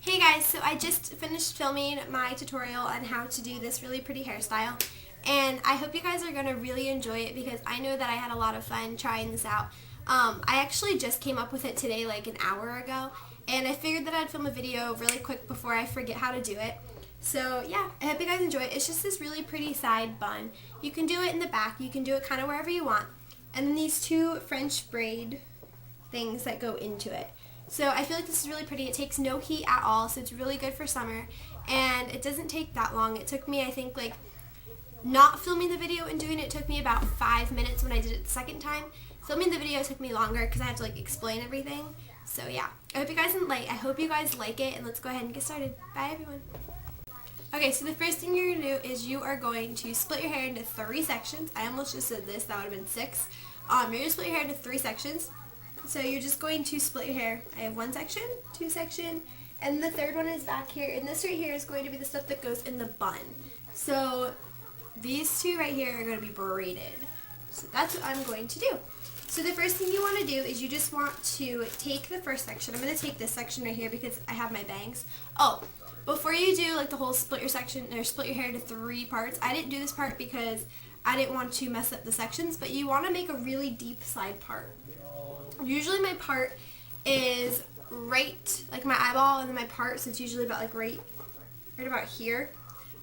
Hey guys, so I just finished filming my tutorial on how to do this really pretty hairstyle, and I hope you guys are going to really enjoy it because I know that I had a lot of fun trying this out. I actually just came up with it today like an hour ago, and I figured that I'd film a video really quick before I forget how to do it. So yeah, I hope you guys enjoy it. It's just this really pretty side bun. You can do it in the back, you can do it kind of wherever you want, and then these two French braid things that go into it. So I feel like this is really pretty. It takes no heat at all, so it's really good for summer, and it doesn't take that long. It took me, I think, like, not filming the video and doing it took me about 5 minutes when I did it the second time. Filming the video took me longer because I had to like explain everything. So yeah, I hope you guys like it, and let's go ahead and get started. Bye everyone. Okay, so the first thing you're gonna do is you are going to split your hair into 3 sections. I almost just said this, that would have been 6. You're gonna split your hair into 3 sections. So you're just going to split your hair. I have 1 section, 2 section, and the third one is back here. And this right here is going to be the stuff that goes in the bun. So these two right here are going to be braided. So that's what I'm going to do. So the first thing you want to do is you just want to take the first section. I'm going to take this section right here because I have my bangs. Oh, before you do like the whole split your section or split your hair into 3 parts, I didn't do this part because I didn't want to mess up the sections, but you want to make a really deep side part. Usually my part is right, like my eyeball, and then my part, so it's usually about like right about here.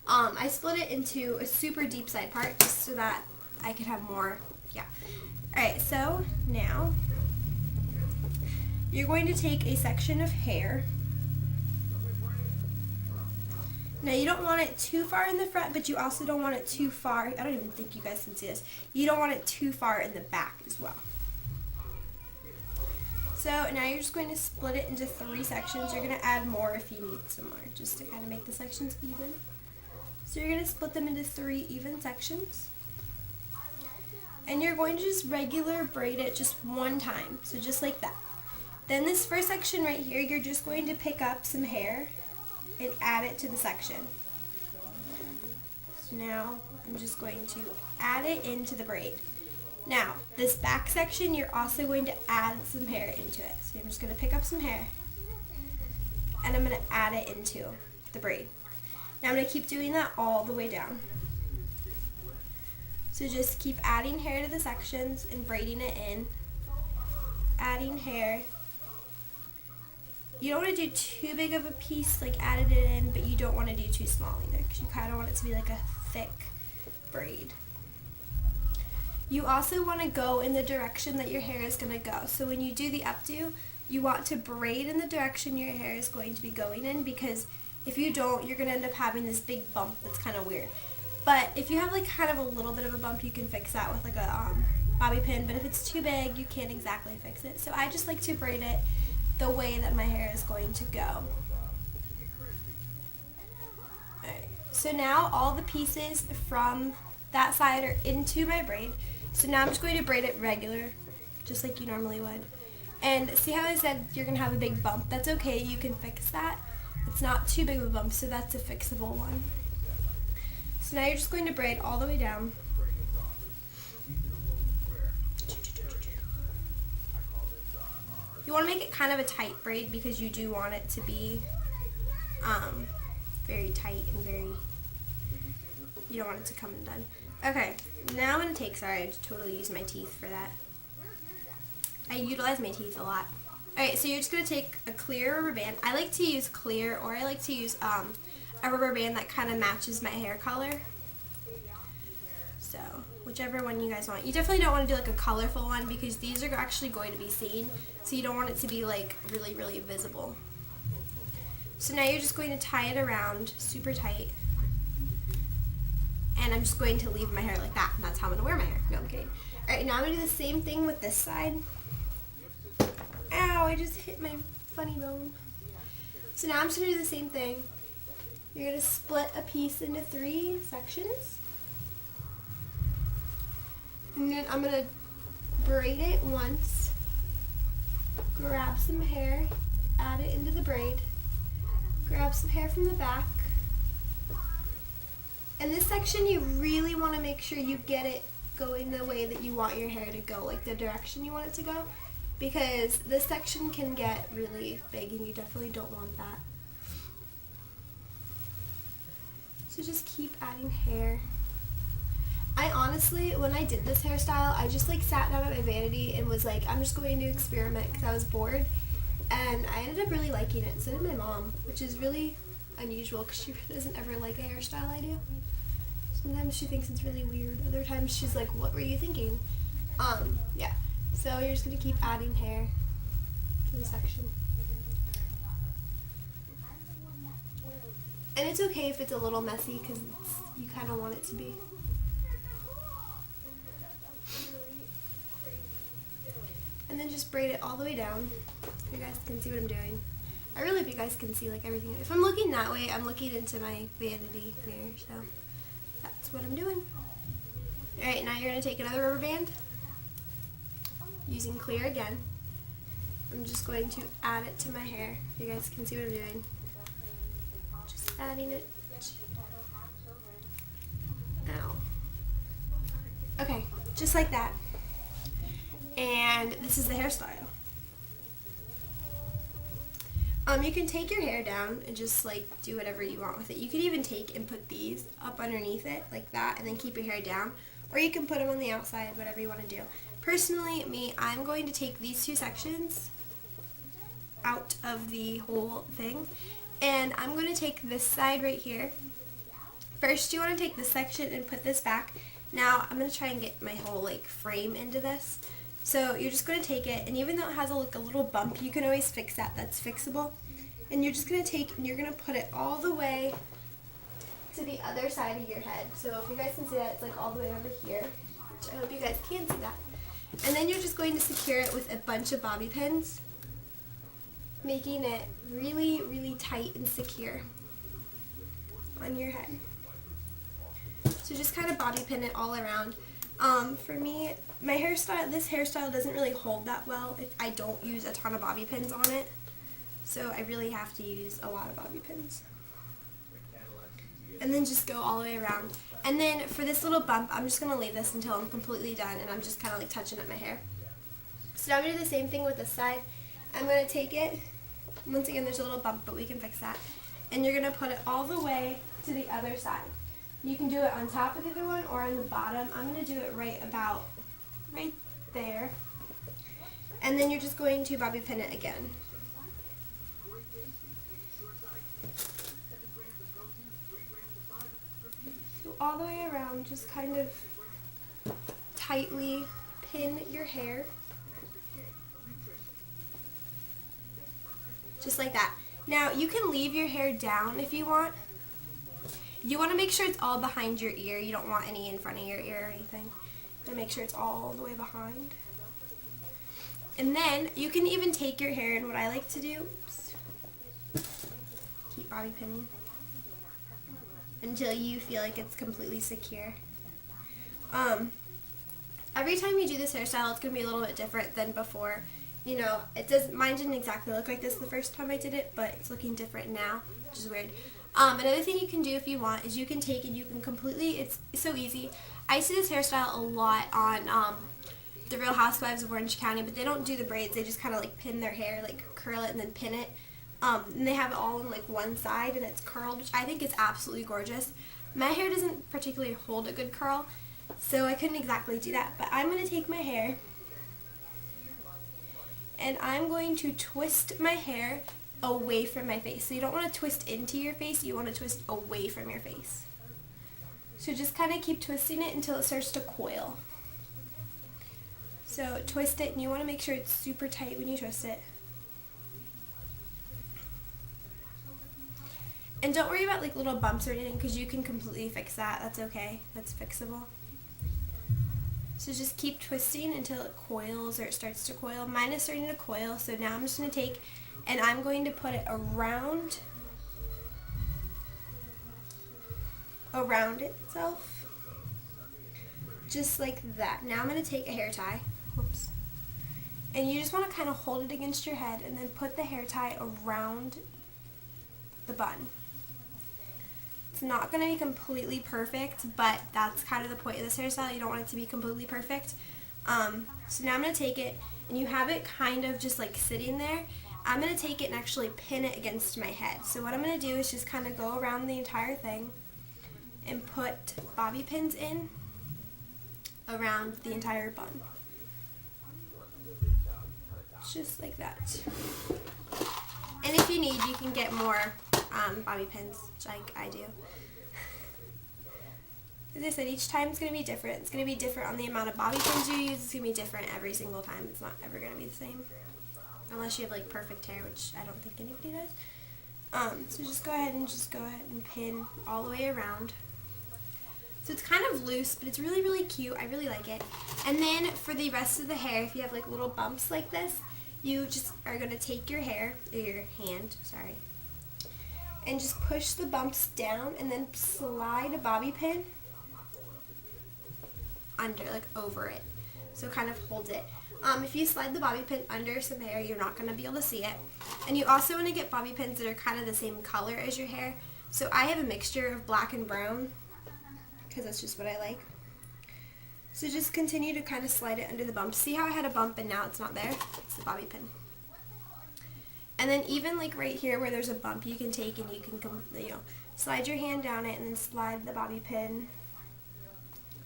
I split it into a super deep side part just so that I could have more, yeah. Alright, so now you're going to take a section of hair. Now you don't want it too far in the front, but you also don't want it too far, I don't even think you guys can see this, you don't want it too far in the back as well. So now you're just going to split it into 3 sections. You're going to add more if you need some more, just to kind of make the sections even. So you're going to split them into 3 even sections. And you're going to just regular braid it just 1 time, so just like that. Then this first section right here, you're just going to pick up some hair and add it to the section. So now I'm just going to add it into the braid. Now, this back section, you're also going to add some hair into it. So I'm just going to pick up some hair, and I'm going to add it into the braid. Now I'm going to keep doing that all the way down. So just keep adding hair to the sections and braiding it in. Adding hair. You don't want to do too big of a piece, like added it in, but you don't want to do too small either, because you kind of want it to be like a thick braid. You also want to go in the direction that your hair is going to go. So when you do the updo, you want to braid in the direction your hair is going to be going in, because if you don't, you're going to end up having this big bump that's kind of weird. But if you have like kind of a little bit of a bump, you can fix that with like a bobby pin. But if it's too big, you can't exactly fix it. So I just like to braid it the way that my hair is going to go. Alright, so now all the pieces from that side are into my braid. So now I'm just going to braid it regular, just like you normally would. And see how I said you're going to have a big bump? That's okay, you can fix that. It's not too big of a bump, so that's a fixable one. So now you're just going to braid all the way down. You want to make it kind of a tight braid because you do want it to be very tight and very, you don't want it to come undone. Okay, now I'm going to take, sorry, I totally used my teeth for that. I utilize my teeth a lot. Alright, so you're just going to take a clear rubber band. I like to use clear, or I like to use a rubber band that kind of matches my hair color. So, whichever one you guys want. You definitely don't want to do like a colorful one because these are actually going to be seen. So you don't want it to be like really, really visible. So now you're just going to tie it around super tight. And I'm just going to leave my hair like that. And that's how I'm going to wear my hair. No, I'm kidding. Alright, now I'm going to do the same thing with this side. Ow, I just hit my funny bone. So now I'm just going to do the same thing. You're going to split a piece into 3 sections. And then I'm going to braid it once. Grab some hair. Add it into the braid. Grab some hair from the back. And this section, you really want to make sure you get it going the way that you want your hair to go, like the direction you want it to go, because this section can get really big and you definitely don't want that. So just keep adding hair. I honestly, when I did this hairstyle, I just like sat down at my vanity and was like, I'm just going to experiment because I was bored. And I ended up really liking it. So did my mom, which is really unusual because she doesn't ever like a hairstyle I do. Sometimes she thinks it's really weird. Other times she's like, what were you thinking? Yeah. So you're just going to keep adding hair to the section. And it's okay if it's a little messy because you kind of want it to be. And then just braid it all the way down so you guys can see what I'm doing. I really hope you guys can see like everything. If I'm looking that way, I'm looking into my vanity mirror, so that's what I'm doing. Alright, now you're going to take another rubber band, using clear again. I'm just going to add it to my hair so you guys can see what I'm doing. Just adding it. Ow. Okay, just like that. And this is the hairstyle. You can take your hair down and just like do whatever you want with it. You could even take and put these up underneath it like that and then keep your hair down. Or you can put them on the outside, whatever you want to do. Personally, I'm going to take these two sections out of the whole thing. And I'm going to take this side right here. First, you want to take this section and put this back. Now, I'm going to try and get my whole like frame into this. So you're just going to take it, and even though it has a little bump, you can always fix that. That's fixable. And you're just going to take and you're going to put it all the way to the other side of your head. So if you guys can see that, it's like all the way over here, which I hope you guys can see that. And then you're just going to secure it with a bunch of bobby pins, making it really, really tight and secure on your head. So just kind of bobby pin it all around. For me, this hairstyle doesn't really hold that well if I don't use a ton of bobby pins on it. So I really have to use a lot of bobby pins. And then just go all the way around. And then for this little bump, I'm just going to leave this until I'm completely done and I'm just kind of like touching up my hair. So now I'm going to do the same thing with this side. I'm going to take it, once again there's a little bump but we can fix that. And you're going to put it all the way to the other side. You can do it on top of the other one or on the bottom. I'm going to do it right there. And then you're just going to bobby pin it again. So all the way around, just kind of tightly pin your hair. Just like that. Now you can leave your hair down if you want. You want to make sure it's all behind your ear. You don't want any in front of your ear or anything. To make sure it's all the way behind. And then you can even take your hair, and what I like to do, keep bobby pinning until you feel like it's completely secure. Every time you do this hairstyle, it's going to be a little bit different than before. You know, mine didn't exactly look like this the first time I did it, but it's looking different now, which is weird. Another thing you can do if you want is you can take and you can completely, it's so easy. I see this hairstyle a lot on the Real Housewives of Orange County, but they don't do the braids. They just kind of like pin their hair, like curl it and then pin it. And they have it all on like one side and it's curled, which I think is absolutely gorgeous. My hair doesn't particularly hold a good curl, so I couldn't exactly do that. But I'm going to take my hair and I'm going to twist my hair away from my face. So you don't want to twist into your face, you want to twist away from your face. So just kind of keep twisting it until it starts to coil. So twist it, and you want to make sure it's super tight when you twist it. And don't worry about like little bumps or anything because you can completely fix that. That's okay. That's fixable. So just keep twisting until it coils or it starts to coil. Mine is starting to coil, so now I'm just going to take and I'm going to put it around itself, just like that. Now I'm going to take a hair tie, whoops, and you just want to kind of hold it against your head and then put the hair tie around the bun. It's not going to be completely perfect, but that's kind of the point of this hairstyle. You don't want it to be completely perfect. So now I'm going to take it, and you have it kind of just like sitting there. I'm going to take it and actually pin it against my head. So what I'm going to do is just kind of go around the entire thing, and put bobby pins in around the entire bun. Just like that. And if you need, you can get more bobby pins, like I do. As I said, each time it's going to be different. It's going to be different on the amount of bobby pins you use. It's going to be different every single time. It's not ever going to be the same. Unless you have like perfect hair, which I don't think anybody does. So just go ahead and pin all the way around. So it's kind of loose, but it's really, really cute. I really like it. And then for the rest of the hair, if you have like little bumps like this, you just are going to take your hair, or your hand, sorry, and just push the bumps down and then slide a bobby pin under, like over it. So kind of hold it. If you slide the bobby pin under some hair, you're not going to be able to see it. And you also want to get bobby pins that are kind of the same color as your hair. So I have a mixture of black and brown, because that's just what I like. So just continue to kind of slide it under the bump. See how I had a bump and now it's not there? It's the bobby pin. And then even like right here where there's a bump, you can take and you can slide your hand down it and then slide the bobby pin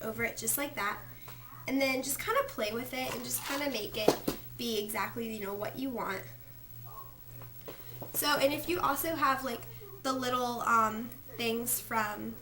over it just like that. And then just kind of play with it and just kind of make it be exactly, what you want. So, and if you also have like the little things from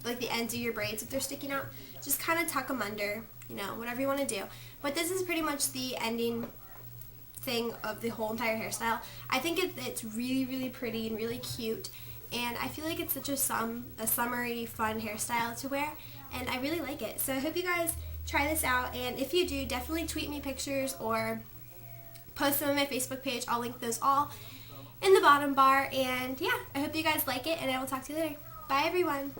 like the ends of your braids, if they're sticking out, just kind of tuck them under, whatever you want to do. But this is pretty much the ending thing of the whole entire hairstyle. I think it's really, really pretty and really cute, and I feel like it's such a summery, fun hairstyle to wear, and I really like it. So I hope you guys try this out, and if you do, definitely tweet me pictures or post them on my Facebook page. I'll link those all in the bottom bar, and yeah, I hope you guys like it, and I will talk to you later. Bye, everyone.